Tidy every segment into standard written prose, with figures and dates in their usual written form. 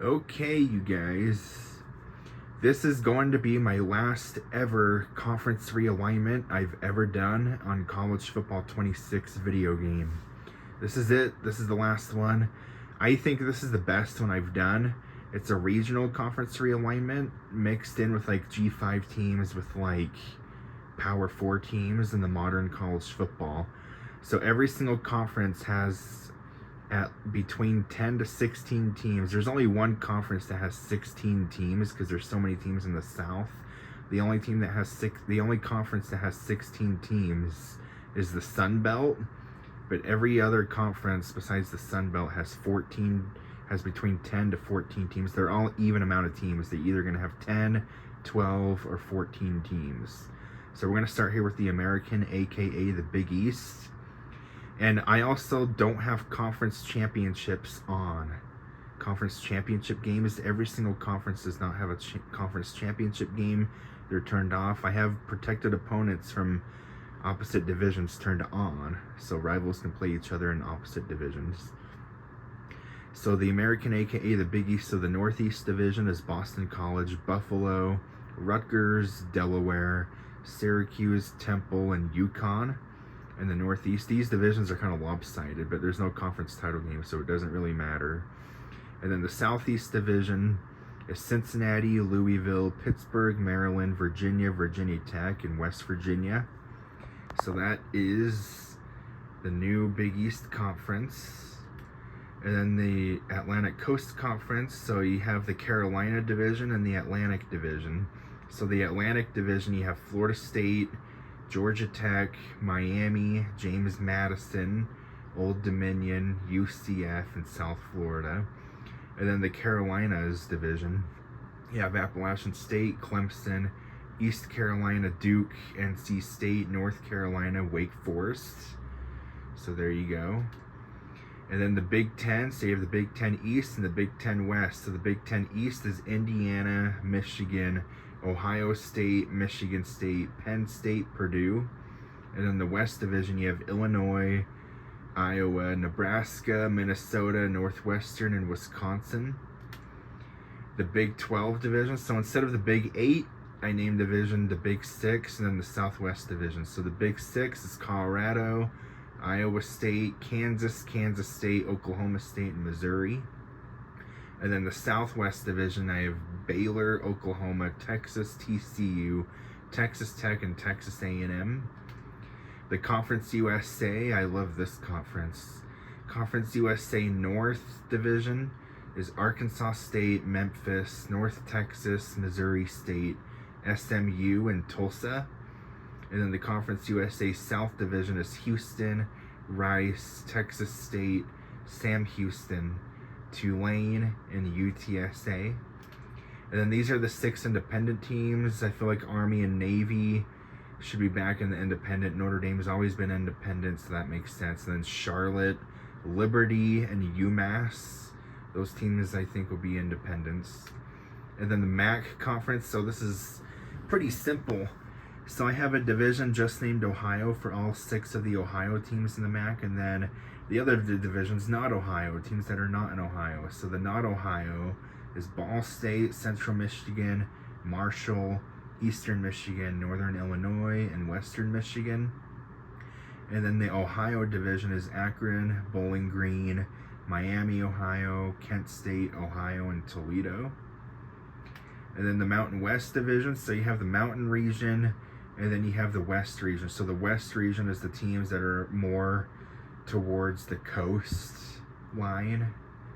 Okay, you guys, this is going to be my last ever conference realignment I've ever done on College Football 26 video game. This is it. This is the last one. I think this is the best one I've done. It's a regional conference realignment mixed in with like G5 teams with like Power 4 teams in the modern college football. So every single conference has at between 10 to 16 teams. There's only one conference that has 16 teams because there's so many teams in the South. The only conference that has 16 teams is the Sun Belt, but every other conference besides the Sun Belt has between 10 to 14 teams. They're all even amount of teams. They're either going to have 10, 12, or 14 teams. So we're going to start here with the American, aka the Big East. And I also don't have conference championships on. Conference championship games, every single conference does not have a conference championship game. They're turned off. I have protected opponents from opposite divisions turned on, so rivals can play each other in opposite divisions. So the American, aka the Big East, of the Northeast Division is Boston College, Buffalo, Rutgers, Delaware, Syracuse, Temple, and UConn. In the Northeast, these divisions are kind of lopsided, but there's no conference title game, so it doesn't really matter. And then the Southeast Division is Cincinnati, Louisville, Pittsburgh, Maryland, Virginia, Virginia Tech, and West Virginia. So that is the new Big East Conference. And then the Atlantic Coast Conference, so you have the Carolina Division and the Atlantic Division. So the Atlantic Division, you have Florida State, Georgia Tech, Miami, James Madison, Old Dominion, UCF, and South Florida. And then the Carolinas division, you have Appalachian State, Clemson, East Carolina, Duke, NC State, North Carolina, Wake Forest. So there you go. And then the Big Ten, so you have the Big Ten East and the Big Ten West. So the Big Ten East is Indiana, Michigan, Ohio State, Michigan State, Penn State, Purdue. And then the West Division, you have Illinois, Iowa, Nebraska, Minnesota, Northwestern, and Wisconsin. The Big 12 division, so instead of the Big 8, I named division the Big 6, and then the Southwest Division. So the Big 6 is Colorado, Iowa State, Kansas, Kansas State, Oklahoma State, and Missouri. And then the Southwest Division, I have Baylor, Oklahoma, Texas, TCU, Texas Tech, and Texas A&M. The Conference USA, I love this conference. Conference USA North Division is Arkansas State, Memphis, North Texas, Missouri State, SMU, and Tulsa. And then the Conference USA South Division is Houston, Rice, Texas State, Sam Houston, Tulane, and UTSA. And then these are the 6 independent teams. I feel like Army and Navy should be back in the independent. Notre Dame has always been independent, so that makes sense. And then Charlotte, Liberty, and UMass. Those teams I think will be independents. And then the MAC conference. So this is pretty simple. So I have a division just named Ohio for all 6 of the Ohio teams in the MAC, and then the other divisions not Ohio, teams that are not in Ohio. So the not Ohio is Ball State, Central Michigan, Marshall, Eastern Michigan, Northern Illinois, and Western Michigan. And then the Ohio division is Akron, Bowling Green, Miami, Ohio, Kent State, Ohio, and Toledo. And then the Mountain West division, so you have the Mountain region, and then you have the West region. So the West region is the teams that are more towards the coast line,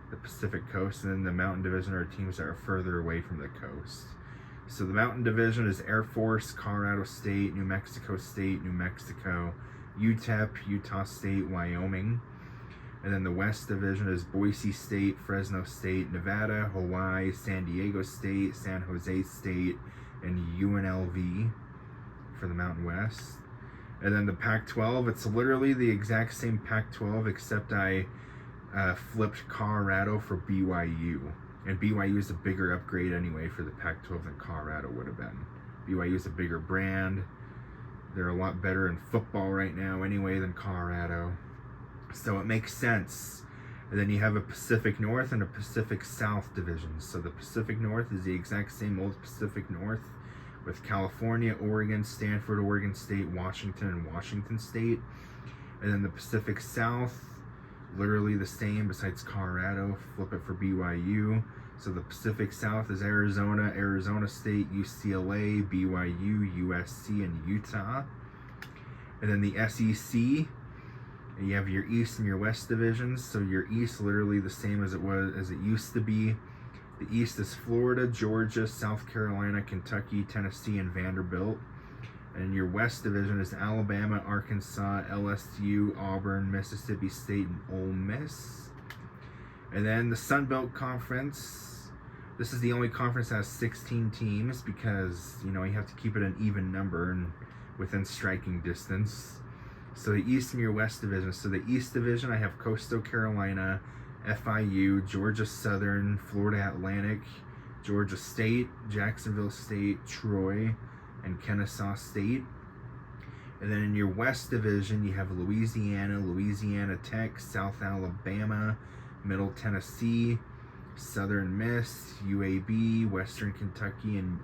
the Pacific coast, and then the Mountain division are teams that are further away from the coast. So the Mountain division is Air Force, Colorado State, New Mexico State, New Mexico, UTEP, Utah State, Wyoming. And then the West division is Boise State, Fresno State, Nevada, Hawaii, San Diego State, San Jose State, and UNLV for the Mountain West. And then the Pac-12, it's literally the exact same Pac-12, except I flipped Colorado for BYU. And BYU is a bigger upgrade anyway for the Pac-12 than Colorado would have been. BYU is a bigger brand. They're a lot better in football right now anyway than Colorado. So it makes sense And then you have a Pacific North and a Pacific South division. So the Pacific North is the exact same old Pacific North with California, Oregon, Stanford, Oregon State, Washington, and Washington State. And then the Pacific South, literally the same besides Colorado. Flip it for BYU. So the Pacific South is Arizona, Arizona State, UCLA, BYU, USC, and Utah. And then the SEC, you have your East and your West divisions. So your East, literally the same as it used to be. The East is Florida, Georgia, South Carolina, Kentucky, Tennessee, and Vanderbilt. And your West division is Alabama, Arkansas, LSU, Auburn, Mississippi State, and Ole Miss. And then the Sun Belt Conference. This is the only conference that has 16 teams because, you have to keep it an even number and within striking distance. So the East and your West division. So the East division, I have Coastal Carolina, FIU, Georgia Southern, Florida Atlantic, Georgia State, Jacksonville State, Troy, and Kennesaw State. And then in your West division, you have Louisiana, Louisiana Tech, South Alabama, Middle Tennessee, Southern Miss, UAB, Western Kentucky, and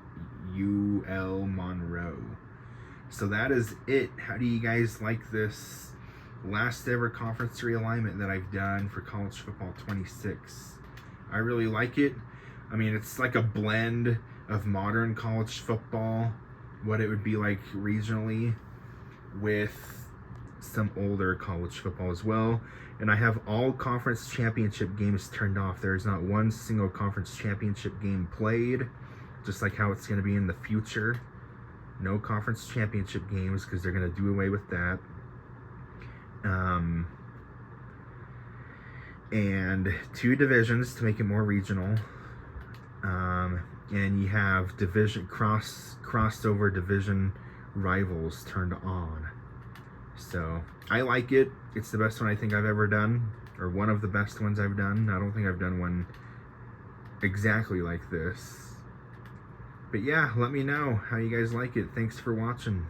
UL Monroe. So that is it. How do you guys like this last ever conference realignment that I've done for College Football 26? I really like it. I mean, it's like a blend of modern college football, what it would be like regionally, with some older college football as well. And I have all conference championship games turned off. There's not one single conference championship game played, just like how it's going to be in the future. No conference championship games because they're going to do away with that. And 2 divisions to make it more regional. And you have crossover division rivals turned on. So I like it. It's the best one I think I've ever done, or one of the best ones I've done. I don't think I've done one exactly like this. But yeah, let me know how you guys like it. Thanks for watching.